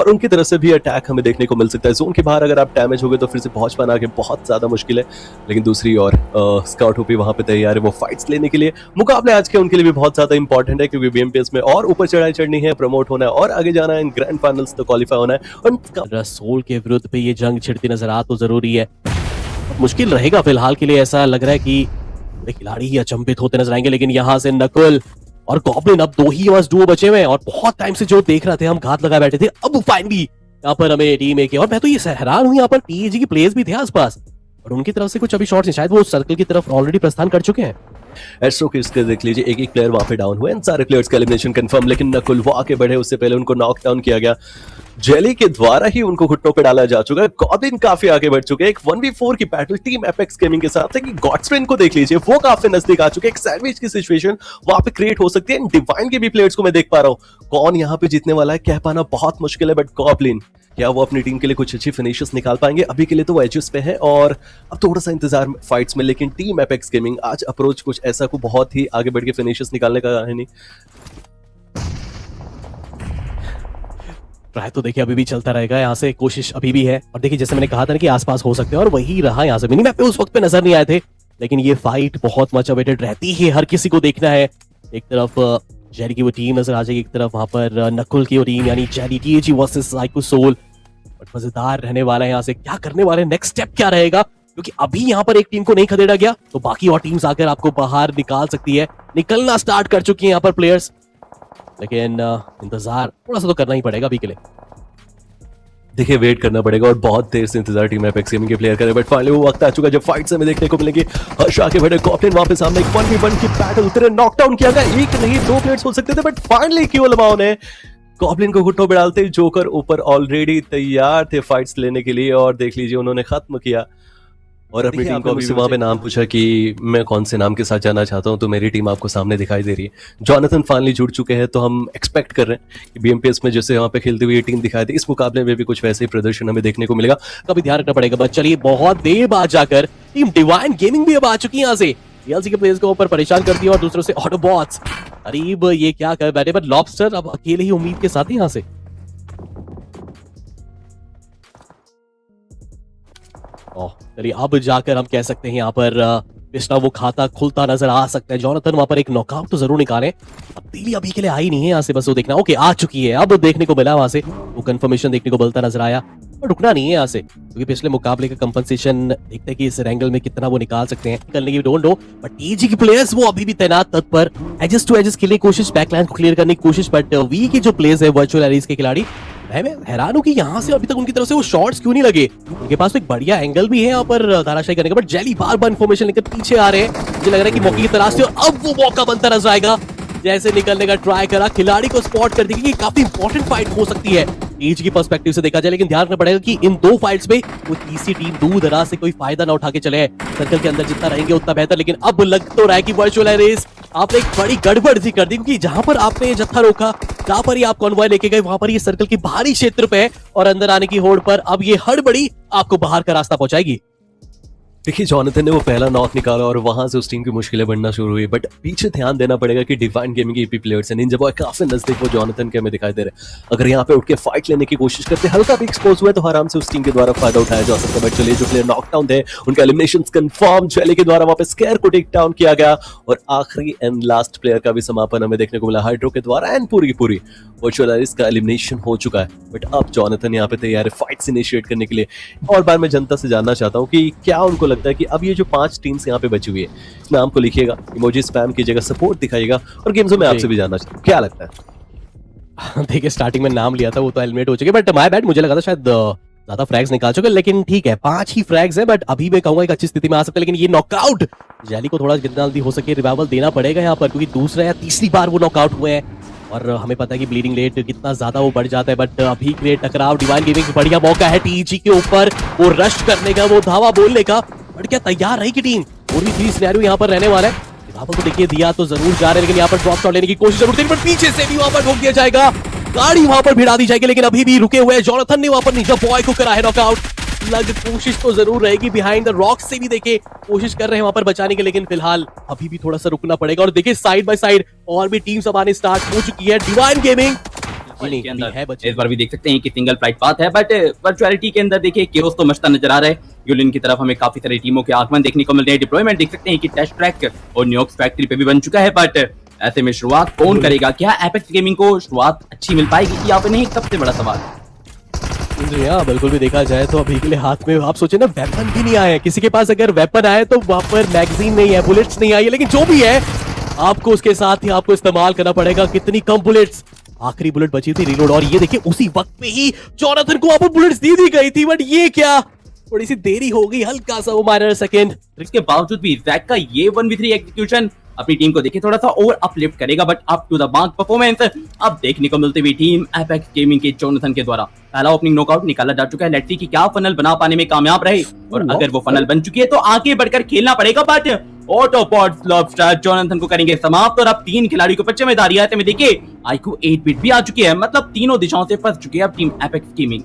और उनकी तरफ से भी अटैक हमें देखने को मिल सकता है। जोन के बाहर अगर आप डैमेज हो गए तो फिर से पहुंच पाना आगे बहुत ज्यादा मुश्किल है, लेकिन दूसरी ओर स्काउट ओपी वहां पे तैयार है वो फाइट्स लेने के लिए। मुकाबले आज के उनके लिए भी बहुत ज्यादा इंपॉर्टेंट है, क्योंकि बीएमपीएस में और ऊपर चढ़ाई चढ़नी है, प्रमोट होना है और आगे जाना है, ग्रैंड फाइनल्स तो क्वालिफाई होना है। और रसूल के विरुद्ध पे ये जंग छिड़ती नजर आ तो जरूरी है, मुश्किल रहेगा फिलहाल के लिए। ऐसा लग रहा है कि खिलाड़ी ही अचंभित होते नजर आएंगे, लेकिन यहाँ से नकुल और गॉब्लिन अब दो ही बस डुओ बचे हुए हैं और बहुत टाइम से जो देख रहे थे हम घात लगा बैठे थे, अब फाइनली यहाँ पर हमें टीम ए के, और मैं तो ये हैरान हूँ यहाँ पर पीएजी के प्लेयर्स भी थे आसपास और उनकी तरफ से कुछ अभी शॉट्स नहीं, शायद वो सर्कल की तरफ ऑलरेडी प्रस्थान कर चुके हैं। एस्ट्रो के इसके देख लीजिए एक प्लेयर वहां पे डाउन हुए, सारे प्लेयर्स का एलिमिनेशन कंफर्म, लेकिन नकुल वो आगे बढ़े उससे पहले उनको नॉक डाउन किया गया। जेली के द्वारा ही उनको घुटनों पे डाला जा चुका है। गॉब्लिन काफी आगे बढ़ चुके हैं, एक 1v4 की बैटल टीम एपेक्स गेमिंग के साथ है कि गॉड्सपेन को देख लीजिए वो काफी नजदीक आ चुके हैं। एक सैंडविच की सिचुएशन वहां पे क्रिएट हो सकती है। डिवाइन के भी प्लेयर्स को मैं देख पा रहा हूं, कौन यहाँ पे जीतने वाला है कह पाना बहुत मुश्किल है, बट गॉब्लिन क्या वो अपनी टीम के लिए कुछ अच्छी फिनिशेस निकाल पाएंगे? अभी के लिए तो वो एजेस पे है और अब थोड़ा सा इंतजार फाइट्स में, लेकिन टीम एपेक्स गेमिंग आज अप्रोच कुछ ऐसा को बहुत ही आगे बढ़ के फिनिशेस निकालने का है नहीं। ट्राई तो देखिए अभी भी चलता रहेगा, यहाँ से कोशिश अभी भी है। और देखिए जैसे मैंने कहा था ना कि आसपास हो सकते हैं और वही रहा, यहाँ से मिनी मैप पे उस वक्त पे नजर नहीं आए थे, लेकिन ये फाइट बहुत मच अवेटेड रहती है, हर किसी को देखना है। एक तरफ जेरी की वो टीम नजर आ जाएगी, एक तरफ वहां पर नकुल की वो टीम यानी Jerry TAG versus Psycho Soul. But मजेदार रहने वाला है यहाँ से, क्या करने वाले, नेक्स्ट स्टेप क्या रहेगा, क्योंकि अभी यहाँ पर एक टीम को नहीं खदेड़ा गया तो बाकी और टीम्स आकर आपको बाहर निकाल सकती है। निकलना स्टार्ट कर चुकी है यहाँ पर प्लेयर्स, लेकिन इंतजार थोड़ा सा तो करना ही पड़ेगा अभी के लिए। देखिए वेट करना पड़ेगा और बहुत देर से इंतजार टीम एपेक्स गेमिंग के प्लेयर करे, बट फाइनली वो वक्त आ चुका जब फाइट्स हमें देखने को मिलेंगे। हर्ष आगे बढ़े, गॉब्लिन वहां पे सामने एक 1v1 की बैटल उतरे, नॉकडाउन किया गया। एक नहीं दो प्लेयर्स हो सकते थे, बट फाइनली केवल माओ ने गॉब्लिन को घुटनों पे डालते ही जोकर ऊपर ऑलरेडी तैयार थे फाइट्स लेने के लिए, और देख लीजिए उन्होंने खत्म किया। और अपनी टीम को मुझसे वहां पे नाम पूछा कि मैं कौन से नाम के साथ जाना चाहता हूं, तो मेरी टीम आपको सामने दिखाई दे रही है। जॉनथन फाइनली जुड़ चुके हैं, तो हम एक्सपेक्ट कर रहे हैं कि बीएमपीएस में जैसे वहां पे खेलती हुई टीम दिखाई दे, इस मुकाबले में भी कुछ वैसे ही प्रदर्शन हमें देखने को मिलेगा। कभी ध्यान रखना पड़ेगा। बस चलिए बहुत देर बाद जाकर टीम डिवाइन गेमिंग भी अब आ चुकी है यहाँ से, टीएलसी के प्लेयर्स को ऊपर परेशान करती है और दूसरों से ऑटोबॉट्स। करीब ये क्या कर बैठे, पर लॉबस्टर अब अकेले ही उम्मीद के साथ ही यहाँ से। चलिए अब जाकर हम कह सकते हैं यहाँ पर पिछला वो खाता खुलता नजर आ सकता है। जॉनथन वहां पर एक नॉकआउट तो जरूर निकाले, तब्दीली अभी के लिए आई नहीं है यहाँ से, बस वो देखना। ओके आ चुकी है, अब देखने को मिला वहां से वो कंफर्मेशन देखने को मिलता नजर आया, और रुकना नहीं है यहाँ से, क्योंकि पिछले मुकाबले का कंपनसेशन देखते हैं कि इस एंगल में कितना वो निकाल सकते हैं करने की, डोंट नो। बट टीजी के प्लेयर्स वो अभी भी तैनात तत्पर, एजेस टू एजेस खेलने की कोशिश, बैकलाइन को क्लियर करने की कोशिश। बट वी के जो प्लेयर्स है वर्चुअल एरीज के खिलाड़ी, मैं हैरान हूं कि यहाँ से अभी तक उनकी तरफ से वो शॉट्स क्यों नहीं लगे। उनके पास तो एक बढ़िया एंगल भी है यहाँ पर धाराशाही करने का, but jelly bar bar information लेकर पीछे आ रहे हैं। मुझे लग रहा है कि मौके की तलाश थी और अब वो मौका बनता नजर आएगा। जैसे निकलने का ट्राई करा, खिलाड़ी को स्पॉट कर दी कि काफी इंपॉर्टेंट फाइट हो सकती है ईच की पर्सपेक्टिव से देखा जाए, लेकिन ध्यान रखना पड़ेगा कि इन दो फाइट्स में वो तीसरी टीम दूर दराज से कोई फायदा ना उठा के चले। सर्कल के अंदर जितना रहेंगे उतना बेहतर, लेकिन अब लग तो रहा है कि वर्चुअल रेस आपने एक बड़ी गड़बड़ सी कर दी, क्योंकि जहां पर आपने जत्था रोका, जहां पर ही आप कॉन्वॉय लेके गए, वहां पर ये सर्कल की बाहरी क्षेत्र पे है और अंदर आने की होड़ पर अब ये हड़बड़ी आपको बाहर का रास्ता पहुंचाएगी। देखिए जॉनथन ने वो पहला नॉक निकाला और वहां से उस टीम की मुश्किलें बढ़ना शुरू हुई, बट पीछे ध्यान देना पड़ेगा कि डिवाइन गेमिंग के ईपी प्लेयर्स हैं, निंजा बॉय काफी नजदीक वो जॉनथन के हमें दिखाई दे रहे हैं। अगर यहाँ पे उठ के फाइट लेने की कोशिश करते, हल्का भी एक्सपोज हुआ तो आराम से उस टीम के द्वारा फायदा उठाया जा सकता है। बट चलिए जो प्लेयर नॉकडाउन थे उनका एलिमिनेशन कंफर्म, जेली के द्वारा वहां पे स्केयर को टेक डाउन किया गया और आखिरी एंड लास्ट प्लेयर का भी समापन हमें देखने को मिला हाइड्रो के द्वारा, एंड पूरी की पूरी वर्चुअल एरीज का एलिमिनेशन हो चुका है। बट अब जॉनथन यहाँ पे तैयार है फाइट्स इनिशिएट करने के लिए। और बार मैं जनता से जानना चाहता हूँ कि क्या उनको लगता है कि अब ये जो 5 टीम्स यहाँ पे बची हुई है, नाम को लिखिएगा, इमोजी स्पैम कीजिएगा, सपोर्ट दिखाइएगा, और गेम्स में आपसे भी जानना चाहता हूं क्या लगता है। देखिए स्टार्टिंग में नाम लिया था वो तो एलिमिनेट हो चुके, बट माय बैड, मुझे लगा था शायद ज्यादा फ्रैग्स निकाल चुके, लेकिन ठीक है 5 ही फ्रैग्स है। बट अभी मैं कहूंगा एक अच्छी स्थिति में आ सकता है, लेकिन ये नॉकआउट जेली को थोड़ा जितना जल्दी हो सके रिवाइवल देना पड़ेगा यहाँ पर, क्योंकि दूसरा या तीसरी बार वो नॉकआउट हुए हैं और हमें पता है कि ब्लीडिंग रेट कितना ज्यादा वो बढ़ जाता है। बट अभी ग्रेट टकराव, डिवाइन गेमिंग बढ़िया मौका है टीजी के ऊपर वो रश करने का, वो धावा बोलने का। बट क्या तैयार रहेगी टीम? 4v3 सिनेरियो यहाँ पर रहने वाला है। रिवाइवल तो देखिए दिया तो जरूर जा रहे हैं, लेकिन यहाँ पर ड्रॉप शॉट लेने की कोशिश जरूर थी, बट पीछे से भी वहां पर रोक दिया जाएगा, गाड़ी वहां पर भिड़ा दी जाएगी, लेकिन अभी भी रुके हुए हैं। जॉनथन ने वहां पर निंजा बॉय को करा है नॉकआउट। लग कोशिश तो जरूर रहेगी, बिहाइंड द रॉक से भी देखे कोशिश कर रहे हैं वहां पर बचाने की, लेकिन फिलहाल अभी भी थोड़ा सा रुकना पड़ेगा। और देखिए साइड बाय साइड और भी टीम्स अब आने स्टार्ट हो चुकी है। डिवाइन गेमिंग और नहीं, इसके अभी है अंदर बचे। इस बार भी देख सकते हैं कि सिंगल फ्लाइट पाथ है, बट वर्चुअलिटी के अंदर देखिए केओस तो मचता नजर आ रहा है। यूलिन की तरफ हमें काफी सारी टीमों के आगमन देखने को मिल रहे हैं। डिप्लॉयमेंट देख सकते हैं कि टेस्ट ट्रैक और न्यूयॉर्क फैक्ट्री पे भी बन चुका है, बट ऐसे में शुरुआत कौन करेगा? क्या एपेक्स गेमिंग को शुरुआत अच्छी मिल पाएगी या फिर नहीं? सबसे बड़ा सवाल। जी हाँ, बिल्कुल भी देखा जाए तो अभी के लिए हाथ में आप सोचे ना वेपन भी नहीं आए हैं। किसी के पास अगर वेपन आए तो वहां पर मैगजीन नहीं है, बुलेट्स नहीं आई है, लेकिन जो भी है आपको उसके साथ ही आपको इस्तेमाल करना पड़ेगा। कितनी कम बुलेट्स, आखिरी बुलेट बची थी रीलोड, और ये देखिए उसी वक्त पे ही जोनाथन को वहां पर बुलेट्स दी दी गई थी, बट ये क्या थोड़ी सी देरी हो गई, हल्का सा वो माइनर सेकंड। इसके बावजूद भी जैक का ये 1v3 एग्जीक्यूशन अपनी टीम को देखिए थोड़ा सा और अपलिफ्ट करेगा, but up to the mark performance अब देखने को मिलती हुई टीम एपेक्स गेमिंग के जोनाथन के द्वारा पहला ओपनिंग नॉकआउट निकाला जा चुका है। लेट्स सी कि क्या फनल बना पाने में कामयाब रहे, और अगर वो फनल बन चुकी है तो आगे बढ़कर खेलना पड़ेगा, बट ऑटोपॉड लॉबस्टर जोनाथन को करेंगे समाप्त। और अब 3 खिलाड़ी को बच्चे में दारी आते में देखिए आईक्यू 8 बिट भी आ चुकी है, मतलब तीनों दिशाओं से फंस चुकी है अब टीम एपेक्स गेमिंग।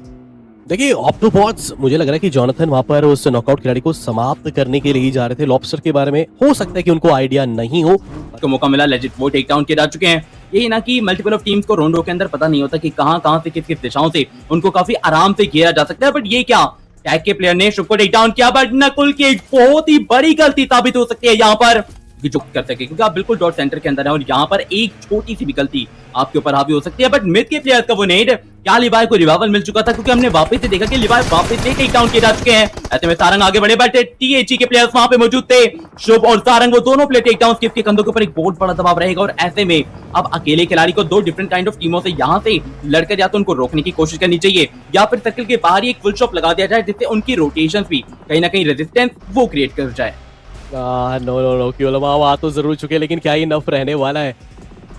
देखिए ऑक्टोपॉड्स, मुझे लग रहा है कि जोनाथन वहां पर उस नॉकआउट खिलाड़ी को समाप्त करने के लिए ही जा रहे थे। लॉबस्टर के बारे में हो सकता है कि उनको आइडिया नहीं हो, को मौका मिला, लेजिट वो टेक डाउन किए जा चुके हैं। यही ना कि मल्टीपल ऑफ टीम्स को राउंडों के अंदर पता नहीं होता कि कहां से किस किस दिशाओं से उनको काफी आराम से घेरा जा सकता है, बट ये क्या टैग के प्लेयर ने शुभ को टेक डाउन किया, बट नकुल की एक बहुत ही बड़ी गलती साबित हो सकती है यहाँ पर जो कर सके, क्योंकि आप बिल्कुल डॉट सेंटर के अंदर है और यहाँ पर एक छोटी सी भी गलती आपके ऊपर हावी हो सकती है। बट मिड के प्लेयर्स का वो नेड, क्या लिवाई को रिवाइवल मिल चुका था? क्योंकि हमने वापस से देखा कि लिवाई वापस से टेक डाउन किए जा चुके हैं। ऐसे में सारंग आगे बढ़े, बट टीएचई के प्लेयर्स वहां पे मौजूद थे। शुभ और सारंग वो दोनों प्लेयर टेक डाउन के कंधों के ऊपर एक बहुत बड़ा दबाव रहेगा, और ऐसे में अब अकेले खिलाड़ी को 2 डिफरेंट काइंड ऑफ टीमों से यहाँ से लड़कर या तो उनको रोकने की कोशिश करनी चाहिए, या फिर सर्कल के बाहर ही एक फुल शॉप लगा दिया जाए, जिससे उनकी रोटेशन भी कहीं ना कहीं रेजिस्टेंस वो क्रिएट कर जाए। नो क्यों आ तो जरूर चुके, लेकिन क्या ये नफ रहने वाला है?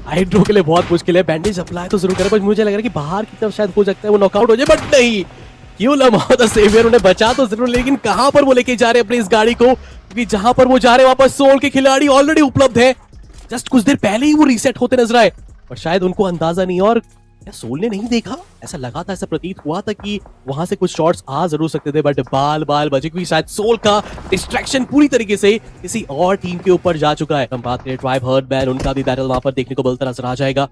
हाइड्रो के लिए बहुत मुश्किल है। बैंडेज अप्लाई तो जरूर करे, पर मुझे लग रहा है कि बाहर की तरफ शायद हो सकता है वो नॉकआउट हो जाए, बट नहीं, क्यों लम्हा द सेवियर उन्हें बचा तो जरूर, लेकिन कहां पर वो लेके जा रहे हैं अपनी इस गाड़ी को? क्योंकि जहां पर वो जा रहे हैं वहां पर सोल के खिलाड़ी ऑलरेडी उपलब्ध है। जस्ट कुछ देर पहले ही वो रीसेट होते नजर आए, पर शायद उनको अंदाजा नहीं, और क्या सोल ने नहीं देखा? ऐसा लगा था, ऐसा प्रतीत हुआ था कि वहां से कुछ शॉट्स आ जरूर सकते थे, बट बाल बचे, क्योंकि शायद सोल का डिस्ट्रैक्शन पूरी तरीके से किसी और टीम के ऊपर जा चुका है। हम बात करें ट्राइब हर्टमैन, उनका भी बैटल वहां पर देखने को मिलता नजर आ जाएगा।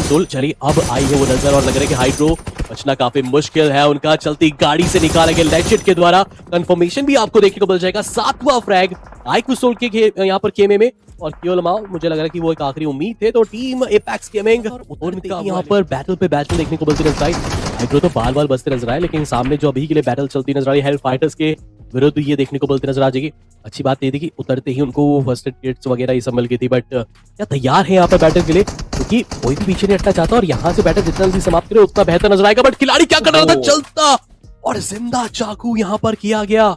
सोल चलिए अब आई है वो नजर, और लग रहा है कि हाइड्रो बचना काफी मुश्किल है, उनका चलती गाड़ी से निकाले गए लेजिट के द्वारा कंफर्मेशन भी आपको देखने को मिल जाएगा। 7वां फ्रैग आईक्यू सोल के यहाँ पर केमे में, और क्योलमाओ मुझे लग रहा है कि वो एक आखिरी उम्मीद थे, तो टीम एपेक्स गेमिंग और यहाँ पर बैटल पे बैटल देखने को मिलती नजर आई। हाइड्रो तो बाल बसते नजर आए, लेकिन सामने जो अभी के लिए बैटल चलती नजर आ रही है हेल फाइटर्स के विरुद्ध, ये देखने को मिलती नजर आ जाएगी। अच्छी बात ये थी कि उतरते ही उनको फर्स्ट एड किट्स वगैरह ये सब मिल गई थी, बट क्या तैयार है यहाँ पर बैटल के लिए? क्योंकि कोई भी पीछे नहीं हटना चाहता, और यहाँ से बैटल जितना जल्दी समाप्त करे उतना बेहतर नजर आएगा। बट खिलाड़ी क्या कर रहा था? चलता और जिंदा चाकू यहाँ पर किया गया।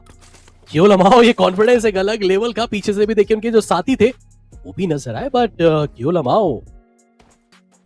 क्यों लम्हाओ, ये कॉन्फिडेंस एक अलग लेवल का। पीछे से भी देखिए उनके जो साथी थे वो भी नजर आए, बट क्यों लम्हाओ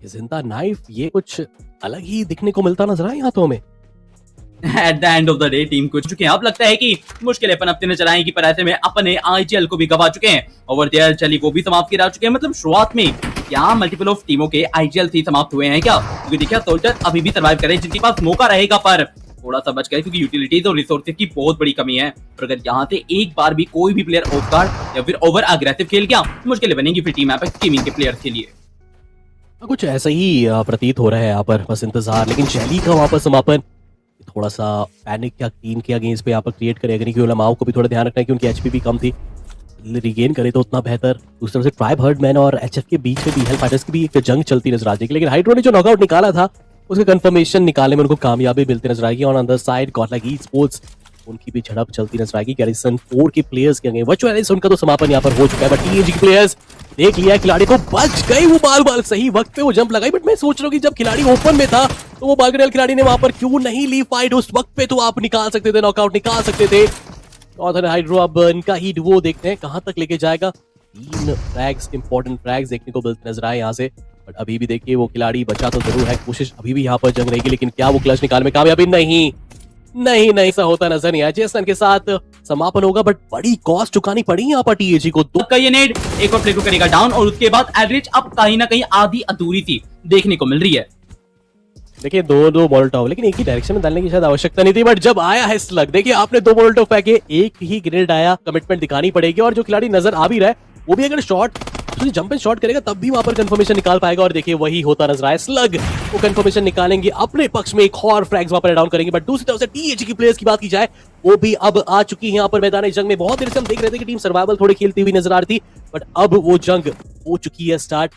ये जिंदा नाइफ, ये कुछ अलग ही दिखने को मिलता नजर आया यहाँ तो हमें। At the end of the day team को चुके हैं। अब लगता है कि मुश्किलें पनपते नजर आएंगी, पर ऐसे में अपने आईजीएल को भी गवा चुके हैं। ओवर देयर चली वो भी समाप्त करा चुके हैं। मतलब शुरुआत में क्या मल्टीपल ऑफ टीमों के आईजीएल ही समाप्त हुए हैं क्या? क्योंकि देखिए सोल्जर अभी भी सर्वाइव कर रहे हैं, जिनके पास मौका रहेगा, पर थोड़ा सा बच गए क्योंकि यूटिलिटीज और रिसोर्सेज की बहुत बड़ी कमी है। और अगर यहाँ से एक बार भी कोई भी प्लेयर ऑफ गार्ड या फिर ओवर अग्रेसिव खेल गया, मुश्किलें बनेंगी फिर टीम एपेक्स गेमिंग के प्लेयर्स के लिए। कुछ ऐसा ही प्रतीत हो रहा है यहाँ पर, बस इंतजार। लेकिन शैली का वहां पर समापन थोड़ा सा पैनिक क्या टीम के अगेंस्ट पे यहाँ पर क्रिएट करेगा, क्योंकि उलमाओं को भी थोड़ा ध्यान रखना है कि उनकी एचपी भी कम थी, रिगेन करे तो उतना बेहतर। दूसरी तरफ से ट्राइब हर्टमैन और एचएफ के बीच में भी हेल फाइटर्स की भी एक जंग चलती नजर आ जाएगी। लेकिन हाइड्रो ने जो नॉकआउट निकाला था उसका कंफर्मेशन निकालने में उनको कामयाबी मिलती नजर आएगी। और on the side Godlike e sports, उनकी भी झड़प चलती नजर आएगी गैरिसन 4 के प्लेयर्स के आगे। वर्चुअलिस्ट उनका तो समापन यहाँ पर हो चुका है, बट टीएजी के प्लेयर्स देख लिया खिलाड़ी को, बच गई वो बाल सही वक्त पे वो जंप लगाई। बट मैं सोच रहा हूँ कि जब खिलाड़ी ओपन में था तो वो बालगडेल खिलाड़ी ने वहां पर क्यों नहीं ली फाइट? उस वक्त पे तो आप निकाल सकते थे, नॉकआउट निकाल सकते थे। और हाइड्रो अब इनका ही डुओ देखते हैं कहां तक लेके जाएगा। 3 फ्रैग्स, इंपॉर्टेंट फ्रैग्स देखने को मिलते नजर आए यहाँ से, बट अभी भी देखिए वो खिलाड़ी बचा तो जरूर है, कोशिश अभी भी यहाँ पर जंग रहेगी। लेकिन क्या वो क्लच निकालने में कामयाबी? नहीं, ऐसा होता नजर नहीं आया। जेसन के साथ समापन होगा, बट बड़ी कॉस्ट चुकानी पड़ी यहाँ पर टीएजी को। तो ये नेड एक और प्ले को करेगा डाउन, और उसके बाद एवरेज अब कहीं ना कहीं आधी अधूरी सी देखने को मिल रही है। देखिए दो मोल्टोव, लेकिन एक ही डायरेक्शन में डालने की शायद आवश्यकता नहीं थी, बट जब आया है स्लग, देखिए आपने 2 मोल्टोव फेंके, एक ही ग्रेनेड आया, कमिटमेंट दिखानी पड़ेगी। और जो खिलाड़ी नजर आ भी रहा है वो भी अगर शॉट तो जंप एंड शॉट करेगा तब भी वहां पर कंफर्मेशन निकाल पाएगा। और देखिए वही होता नजर आया, स्लग वो कंफर्मेशन निकालेंगे, अपने पक्ष में एक और फ्रैग्स वहां पर डाउन करेंगे। बट दूसरी तरफ से टीएजी की प्लेयर्स की बात की जाए, वो भी अब आ चुकी है यहाँ पर मैदान जंग में। बहुत देर से हम देख रहे थे कि टीम सर्वाइवल थोड़ी खेलती हुई नजर आ रही थी, बट अब वो जंग हो चुकी है start.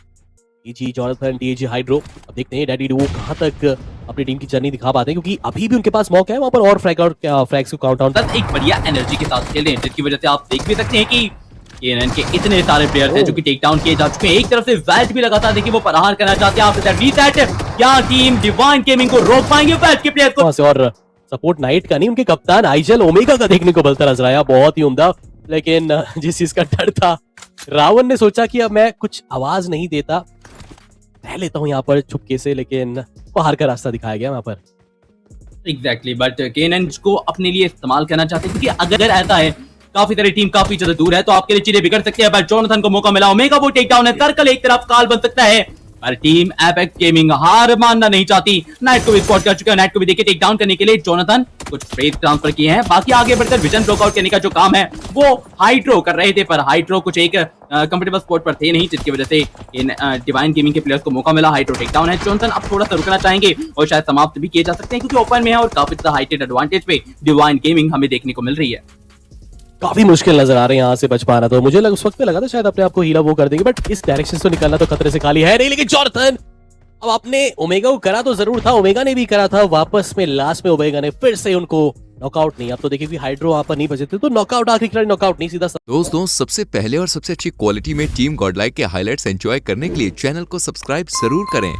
TG Jonathan, TG hydro, अब देखते हैं डैडी वो कहां तक अपनी टीम की जर्नी दिखा पाते हैं, क्योंकि अभी भी उनके पास मौका है वहां पर और फ्रैग्स को काउंट आउट। बस एक बढ़िया एनर्जी के साथ खेल रहे हैं, जिसकी वजह से आप देख भी सकते हैं कि केएनएन के इतने सारे प्लेयर्स हैं जो कि टेक डाउन किए जा चुके हैं। एक तरफ से वैल्ट भी लगातार देखिए वो प्रहार करना चाहते हैं। आफ्टर रीसेट क्या टीम डिवाइन गेमिंग को रोक पाएंगे वैल्ट के प्लेयर को? वहां से और सपोर्ट नाइट का नहीं, उनके कप्तान आइजल ओमेगा का देखने को मिलता नजर आया, बहुत ही उम्दा। लेकिन जिस चीज का डर था, रावण ने सोचा कि अब मैं कुछ आवाज नहीं देता, रह लेता हूं यहाँ पर छुपके से, लेकिन बाहर का रास्ता दिखाया गया वहां पर। एग्जैक्टली, बट केएनएन को अपने लिए इस्तेमाल करना चाहते हैं, क्योंकि अगर ऐसा है काफी सारी टीम काफी ज्यादा दूर है तो आपके लिए चीजें बिगड़ सकती है। बट जॉनथन को मौका मिला, ओमेगा वो टेक डाउन है, सर्कल एक तरफ काल बन सकता है, पर टीम एपेक्स गेमिंग हार मानना नहीं चाहती। नाइट को भी स्पॉट कर चुके हैं, नाइट को भी देखिए टेक डाउन करने के लिए जॉनथन कुछ फ्रेज ट्रांसफर किए हैं, बाकी आगे बढ़कर विजन ब्लॉकआउट करने का जो काम है वो हाइड्रो कर रहे थे, पर हाइड्रो कुछ एक कंफर्टेबल स्पॉट पर थे नहीं, जिसकी वजह से इन डिवाइन गेमिंग के प्लेयर्स को मौका मिला। हाइड्रो टेक डाउन है, जॉनथन अब थोड़ा सा रुकना चाहेंगे और शायद समाप्त भी किए जा सकते हैं, क्योंकि ओपन में है और काफी ज्यादा हाइटेड एडवांटेज पे डिवाइन गेमिंग हमें देखने को मिल रही है। काफी मुश्किल नजर आ रहे हैं यहाँ से बच पाना, तो मुझे उस वक्त पे लगा था शायद अपने आप को हीला वो कर देंगे, बट इस डायरेक्शन से निकलना तो खतरे से खाली है नहीं। लेकिन जॉनथन अब आपने ओमेगा को करा तो जरूर था, ओमेगा ने भी करा था वापस में, लास्ट में ओमेगा ने फिर से उनको नॉकआउट नहीं, अब तो देखिए हाइड्रो वहां पर नहीं बचे थे तो नॉकआउट, आखिरी खिलाड़ी नॉकआउट नहीं, सीधा दोस्तों सबसे पहले और सबसे अच्छी क्वालिटी में टीम गॉडलाइक के हाइलाइट्स एंजॉय करने के लिए चैनल को सब्सक्राइब जरूर करें।